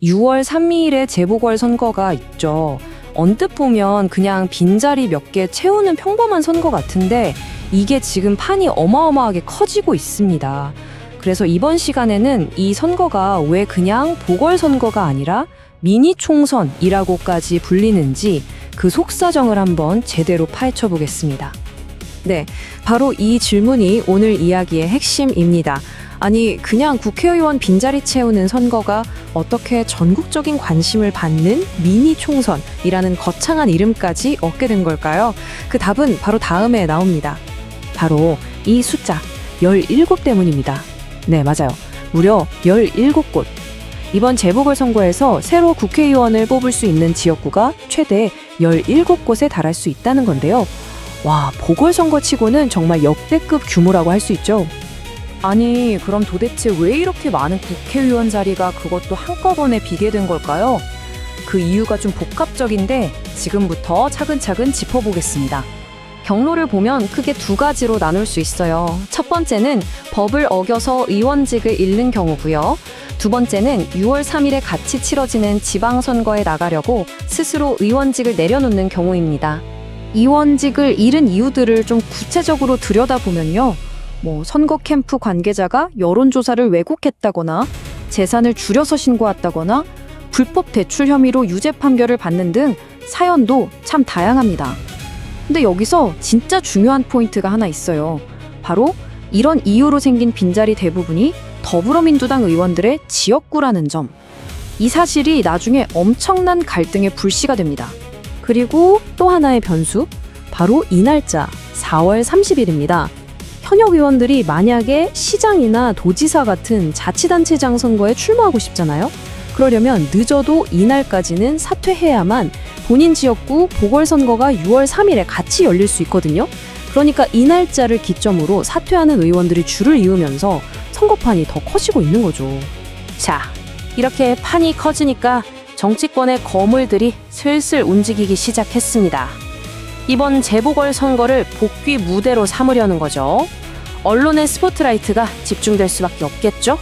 6월 3일에 재보궐선거가 있죠. 언뜻 보면 그냥 빈자리 몇 개 채우는 평범한 선거 같은데 이게 지금 판이 어마어마하게 커지고 있습니다. 그래서 이번 시간에는 이 선거가 왜 그냥 보궐선거가 아니라 미니 총선이라고까지 불리는지 그 속사정을 한번 제대로 파헤쳐 보겠습니다. 네, 바로 이 질문이 오늘 이야기의 핵심입니다. 아니, 그냥 국회의원 빈자리 채우는 선거가 어떻게 전국적인 관심을 받는 미니 총선이라는 거창한 이름까지 얻게 된 걸까요? 그 답은 바로 다음에 나옵니다. 바로 이 숫자 17 때문입니다. 네, 맞아요. 무려 17곳. 이번 재보궐선거에서 새로 국회의원을 뽑을 수 있는 지역구가 최대 17곳에 달할 수 있다는 건데요. 와, 보궐선거 치고는 정말 역대급 규모라고 할 수 있죠. 아니, 그럼 도대체 왜 이렇게 많은 국회의원 자리가 그것도 한꺼번에 비게 된 걸까요? 그 이유가 좀 복합적인데 지금부터 차근차근 짚어보겠습니다. 경로를 보면 크게 두 가지로 나눌 수 있어요. 첫 번째는 법을 어겨서 의원직을 잃는 경우고요. 두 번째는 6월 3일에 같이 치러지는 지방선거에 나가려고 스스로 의원직을 내려놓는 경우입니다. 의원직을 잃은 이유들을 좀 구체적으로 들여다보면요. 선거 캠프 관계자가 여론조사를 왜곡했다거나 재산을 줄여서 신고했다거나 불법 대출 혐의로 유죄 판결을 받는 등 사연도 참 다양합니다. 근데 여기서 진짜 중요한 포인트가 하나 있어요. 바로 이런 이유로 생긴 빈자리 대부분이 더불어민주당 의원들의 지역구라는 점. 이 사실이 나중에 엄청난 갈등의 불씨가 됩니다. 그리고 또 하나의 변수, 바로 이 날짜 4월 30일입니다. 현역 의원들이 만약에 시장이나 도지사 같은 자치단체장 선거에 출마하고 싶잖아요. 그러려면 늦어도 이날까지는 사퇴해야만 본인 지역구 보궐선거가 6월 3일에 같이 열릴 수 있거든요. 그러니까 이 날짜를 기점으로 사퇴하는 의원들이 줄을 이으면서 선거판이 더 커지고 있는 거죠. 자, 이렇게 판이 커지니까 정치권의 거물들이 슬슬 움직이기 시작했습니다. 이번 재보궐선거를 복귀 무대로 삼으려는 거죠. 언론의 스포트라이트가 집중될 수밖에 없겠죠?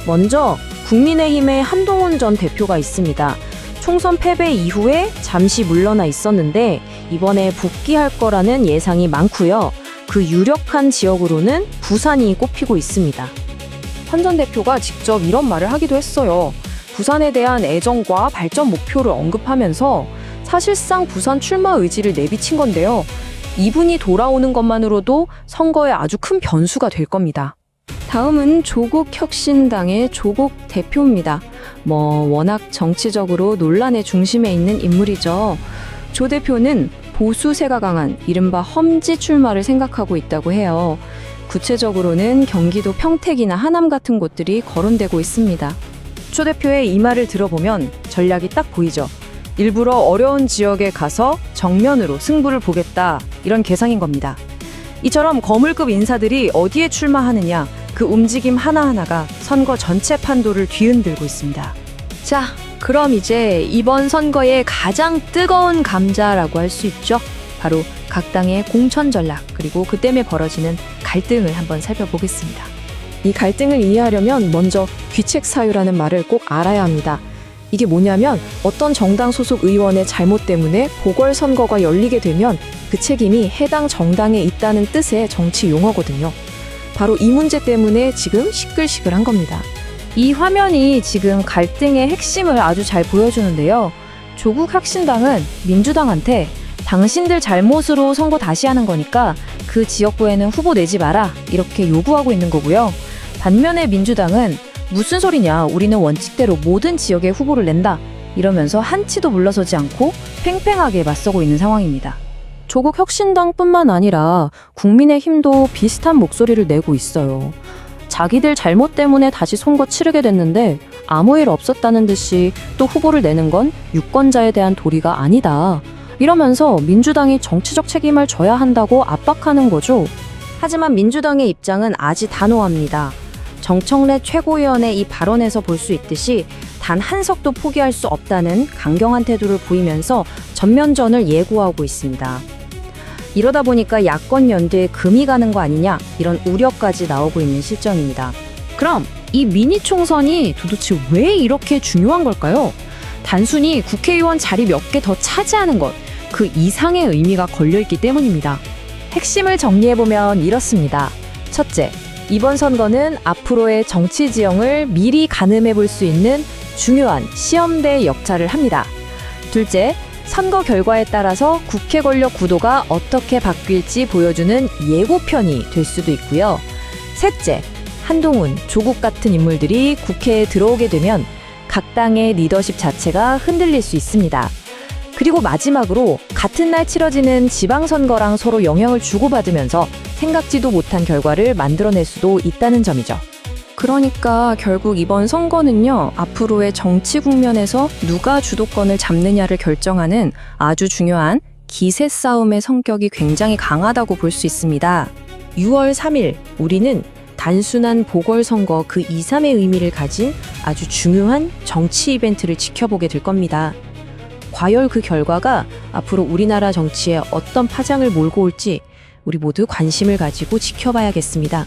먼저 국민의힘의 한동훈 전 대표가 있습니다. 총선 패배 이후에 잠시 물러나 있었는데 이번에 복귀할 거라는 예상이 많고요. 그 유력한 지역으로는 부산이 꼽히고 있습니다. 한 전 대표가 직접 이런 말을 하기도 했어요. 부산에 대한 애정과 발전 목표를 언급하면서 사실상 부산 출마 의지를 내비친 건데요. 이분이 돌아오는 것만으로도 선거에 아주 큰 변수가 될 겁니다. 다음은 조국혁신당의 조국 대표입니다. 워낙 정치적으로 논란의 중심에 있는 인물이죠. 조 대표는 보수세가 강한 이른바 험지 출마를 생각하고 있다고 해요. 구체적으로는 경기도 평택이나 하남 같은 곳들이 거론되고 있습니다. 조 대표의 이 말을 들어보면 전략이 딱 보이죠. 일부러 어려운 지역에 가서 정면으로 승부를 보겠다, 이런 계상인 겁니다. 이처럼 거물급 인사들이 어디에 출마하느냐, 그 움직임 하나하나가 선거 전체 판도를 뒤흔들고 있습니다. 자, 그럼 이제 이번 선거의 가장 뜨거운 감자라고 할 수 있죠. 바로 각 당의 공천 전략, 그리고 그 때문에 벌어지는 갈등을 한번 살펴보겠습니다. 이 갈등을 이해하려면 먼저 귀책 사유라는 말을 꼭 알아야 합니다. 이게 뭐냐면 어떤 정당 소속 의원의 잘못 때문에 보궐선거가 열리게 되면 그 책임이 해당 정당에 있다는 뜻의 정치 용어거든요. 바로 이 문제 때문에 지금 시끌시끌한 겁니다. 이 화면이 지금 갈등의 핵심을 아주 잘 보여주는데요. 조국 혁신당은 민주당한테 당신들 잘못으로 선거 다시 하는 거니까 그 지역구에는 후보 내지 마라, 이렇게 요구하고 있는 거고요. 반면에 민주당은 무슨 소리냐, 우리는 원칙대로 모든 지역에 후보를 낸다, 이러면서 한치도 물러서지 않고 팽팽하게 맞서고 있는 상황입니다. 조국 혁신당뿐만 아니라 국민의힘도 비슷한 목소리를 내고 있어요. 자기들 잘못 때문에 다시 선거 치르게 됐는데 아무 일 없었다는 듯이 또 후보를 내는 건 유권자에 대한 도리가 아니다, 이러면서 민주당이 정치적 책임을 져야 한다고 압박하는 거죠. 하지만 민주당의 입장은 아주 단호합니다. 정청래 최고위원의 이 발언에서 볼 수 있듯이 단 한 석도 포기할 수 없다는 강경한 태도를 보이면서 전면전을 예고하고 있습니다. 이러다 보니까 야권 연대에 금이 가는 거 아니냐, 이런 우려까지 나오고 있는 실정입니다. 그럼 이 미니 총선이 도대체 왜 이렇게 중요한 걸까요? 단순히 국회의원 자리 몇 개 더 차지하는 것, 그 이상의 의미가 걸려있기 때문입니다. 핵심을 정리해보면 이렇습니다. 첫째, 이번 선거는 앞으로의 정치 지형을 미리 가늠해 볼 수 있는 중요한 시험대 역할을 합니다. 둘째, 선거 결과에 따라서 국회 권력 구도가 어떻게 바뀔지 보여주는 예고편이 될 수도 있고요. 셋째, 한동훈, 조국 같은 인물들이 국회에 들어오게 되면 각 당의 리더십 자체가 흔들릴 수 있습니다. 그리고 마지막으로 같은 날 치러지는 지방선거랑 서로 영향을 주고받으면서 생각지도 못한 결과를 만들어낼 수도 있다는 점이죠. 그러니까 결국 이번 선거는요, 앞으로의 정치 국면에서 누가 주도권을 잡느냐를 결정하는 아주 중요한 기세 싸움의 성격이 굉장히 강하다고 볼 수 있습니다. 6월 3일, 우리는 단순한 보궐선거 그 2, 3의 의미를 가진 아주 중요한 정치 이벤트를 지켜보게 될 겁니다. 과연 그 결과가 앞으로 우리나라 정치에 어떤 파장을 몰고 올지 우리 모두 관심을 가지고 지켜봐야겠습니다.